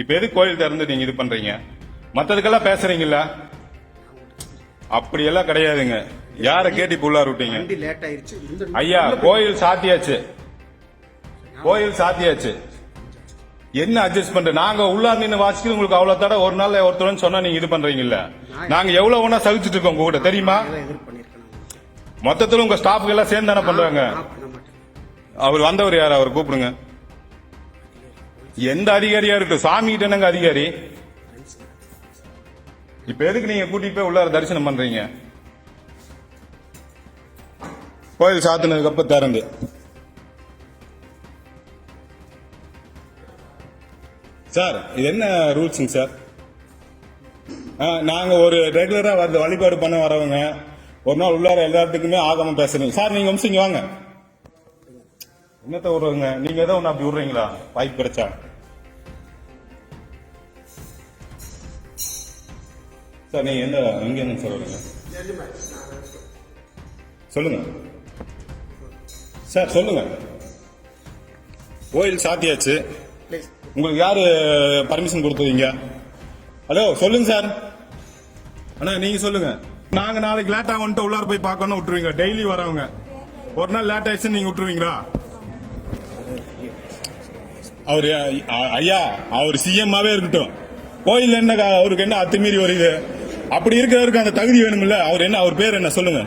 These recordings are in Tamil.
இப்ப எது கோயில் திறந்து நீங்க இது பண்றீங்க? மத்ததுக்கெல்லாம் பேசுறீங்கல்ல, அப்படியெல்லாம் கிடையாதுங்க. யார கேட்டு இப்ப உள்ளார விட்டீங்க? ஐயா, கோயில் சாத்தியாச்சு, கோயில் சாத்தியாச்சு. என்ன அட்ஜஸ்ட் பண்ற? நாங்க உள்ளார் நின்று வாசிக்கிறது உங்களுக்கு அவ்வளவு தடவை ஒரு நாள் ஒருத்தர் சொன்னா நீங்க இது பண்றீங்கல்ல. நாங்க எவ்வளவு ஒண்ணா சகிச்சுட்டு இருக்கோம் உங்க கூட தெரியுமா? மொத்தத்துல உங்க ஸ்டாஃப்க்கு எல்லாம் சேர்ந்து தானே பண்றாங்க. அவர் வந்தவர் யார்? அவர் கூப்பிடுங்க. எந்த அதிகாரியா இருக்கு? சாமி கிட்ட என்னங்க அதிகாரி? இப்ப எதுக்கு நீங்க கூட்டிட்டு போய் உள்ளார தரிசனம் பண்றீங்க? கோயில் சாத்தினதுக்கு அப்புறம் திறந்து சார், இது என்ன ரூல்ஸுங்க சார்? நாங்க ஒரு ரெகுலரா வழிபாடு பண்ண வரவங்க ஒரு நாள் உள்ளார எல்லாத்துக்குமே ஆகமம் பேசுறீங்க சார். நீங்க வம்சம் இங்க வாங்க. என்னத்த விடுறீங்க நீங்க? ஏதோ ஒண்ணு அப்படி விடுறீங்களா? வாய்ப்பு கிடைச்சா சார். நீங்க எந்த இங்க என்ன சார் வருங்க? சொல்லுங்க சார், சொல்லுங்க. கோயில் சாத்தியாச்சு, உங்களுக்கு யாரு பர்மிஷன் கொடுத்தீங்க? ஹலோ, சொல்லுங்க சார். அண்ணா நீங்க சொல்லுங்க. நாங்க நாளைக்கு லேட்டா வந்துட்டு உள்ளார போய் பார்க்கணும் விட்டுருவீங்க? டெய்லி வரவங்க ஒரு நாள் லேட் ஆயிடுச்சு நீங்க விட்டுருவீங்களா? அவரு ஐயா, அவர் சிஎம்மாவே இருக்கட்டும், கோயில் என்ன அவருக்கு என்ன அத்துமீறி வருது? அப்படி இருக்கிறவருக்கு அந்த தகுதி வேணும்ல. அவர் என்ன, அவர் பேர் என்ன சொல்லுங்க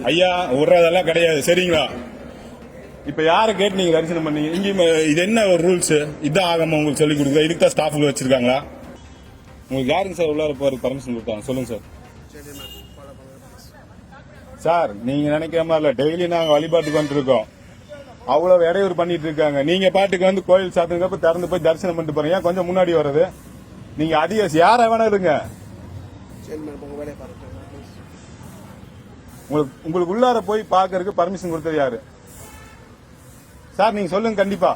ஐயா. விடுறதெல்லாம் கிடையாது சரிங்களா? இப்ப யார கேட்டு நீங்க தரிசனம் பண்ணீங்க? இங்க இது என்ன ஒரு ரூல்ஸ்? இதான் ஆகாம உங்களுக்கு சொல்லி கொடுக்குறா? இதுக்கு தான் ஸ்டாஃப்ல வச்சிருக்காங்களா? உங்களுக்கு யாருங்க சார் உள்ளார போறதுக்கு பர்மிஷன் கொடுத்தாங்க? சொல்லுங்க சார். சார், நீங்க நினைக்கிற மாதிரி இல்ல, டெய்லி நாங்க வழிபாட்டுக்கு வந்துட்டு இருக்கோம். அவ்வளவு இடையூறு பண்ணிட்டு இருக்காங்க. நீங்க பாட்டுக்கு வந்து கோயில் சாத்துக்கு அப்புறம் திறந்து போய் தரிசனம் பண்ணிட்டு போறீங்க. கொஞ்சம் முன்னாடி வர்றது நீங்க அதிக யார வேணா இருங்க. உங்களுக்கு உள்ளார போய் பாக்குறதுக்கு பர்மிஷன் கொடுத்தது யாரு சார்? நீங்க சொல்லுங்க கண்டிப்பா.